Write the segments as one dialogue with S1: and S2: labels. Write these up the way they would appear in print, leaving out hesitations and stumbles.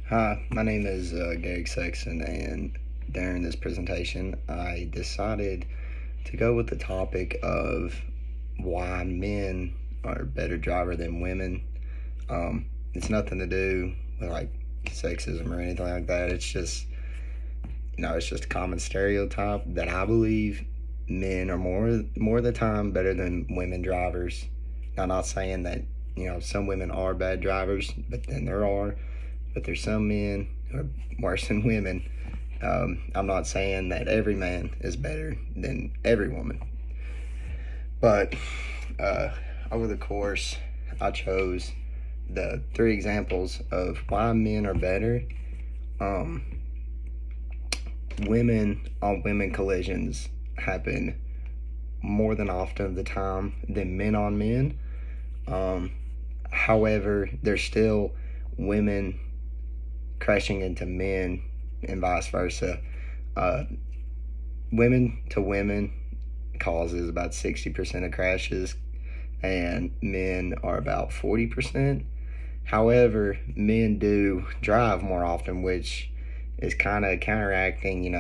S1: Hi, my name is Gary Sexton, and during this presentation, I decided to go with the topic of why men are a better driver than women. It's nothing to do with like sexism or anything like that. It's just, it's just a common stereotype that I believe men are more of the time better than women drivers. Now, I'm not saying that some women are bad drivers, but then there are. But there's some men who are worse than women. I'm not saying that every man is better than every woman, but uh, over the course, I chose the three examples of why men are better. Um, Women on women collisions happen more than often of the time than men on men. However, there's still women crashing into men and vice versa. Uh, Women to women causes about 60% of crashes, and men are about 40%. However, men do drive more often, which is kind of counteracting,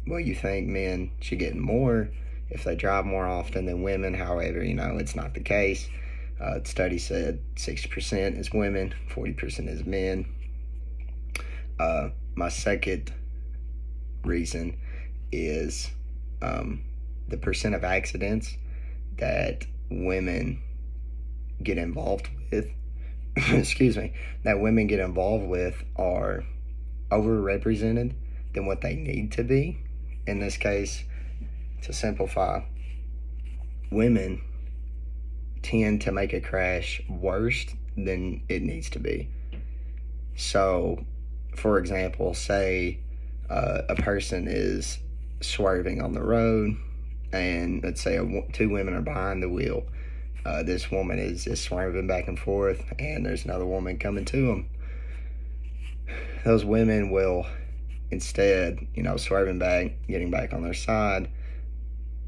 S1: well, you think men should get more if they drive more often than women. However, it's not the case. Study said 60% is women, 40% is men. My second reason is the percent of accidents that women get involved with, excuse me, that women get involved with are overrepresented than what they need to be. In this case, to simplify, women tend to make a crash worse than it needs to be. So, for example, say a person is swerving on the road, and let's say two women are behind the wheel. This woman is swerving back and forth, and there's another woman coming to them. Those women will, instead, swerving back, getting back on their side,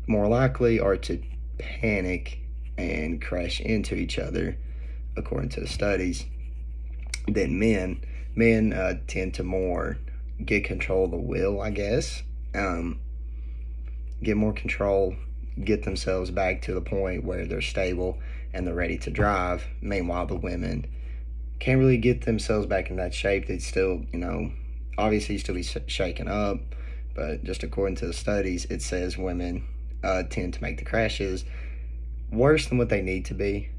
S1: more likely are to panic and crash into each other, according to the studies, than men. Men tend to more get control of the wheel, I guess. Get more control, get themselves back to the point where they're stable and they're ready to drive. Meanwhile, the women can't really get themselves back in that shape. They'd still, obviously still be shaken up, but just according to the studies, it says women tend to make the crashes worse than what they need to be.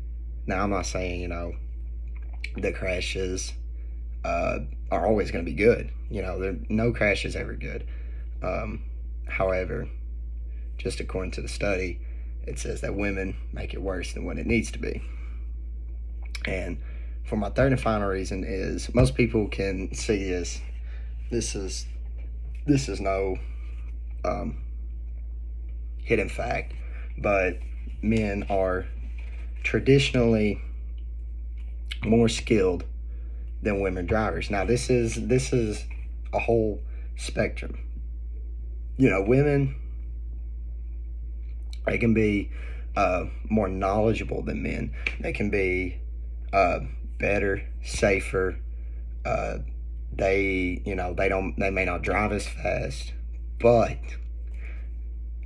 S1: Now, I'm not saying, the crashes are always going to be good. No crash is ever good. However, just according to the study, it says that women make it worse than what it needs to be. And for my third and final reason is most people can see this. This is no hidden fact, but men are traditionally more skilled than women drivers. Now, this is a whole spectrum. Women, they can be more knowledgeable than men. They can be better, safer. They may not drive as fast, but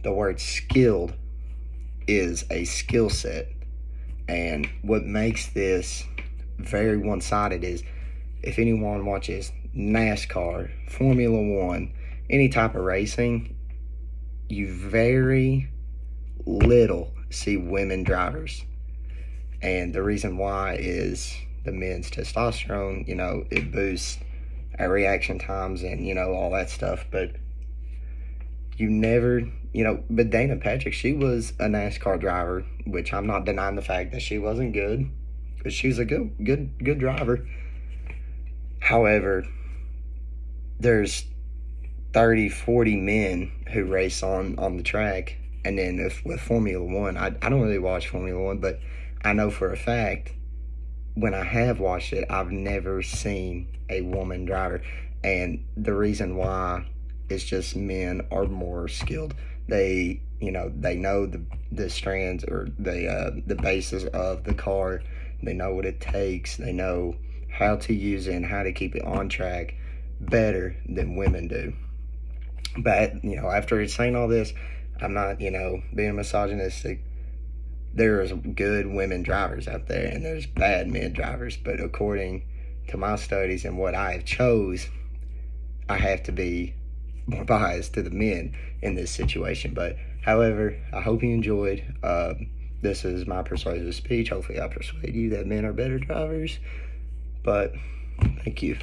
S1: the word skilled is a skill set. And what makes this very one-sided is if anyone watches NASCAR, Formula One, any type of racing, you very little see women drivers. And the reason why is the men's testosterone, it boosts our reaction times and, all that stuff. But you never, but Dana Patrick, she was a NASCAR driver, which I'm not denying the fact that she wasn't good, but she was a good driver. However, there's 30, 40 men who race on the track. And then with Formula One, I don't really watch Formula One, but I know for a fact when I have watched it, I've never seen a woman driver. And the reason why is just men are more skilled. They know the strands or the bases of the car. They know what it takes. They know how to use it and how to keep it on track better than women do. But, after saying all this, I'm not, being misogynistic. There's good women drivers out there and there's bad men drivers, but according to my studies and what I have chose, I have to be more biased to the men in this situation. But however, I hope you enjoyed. This is my persuasive speech. Hopefully I persuade you that men are better drivers. But thank you.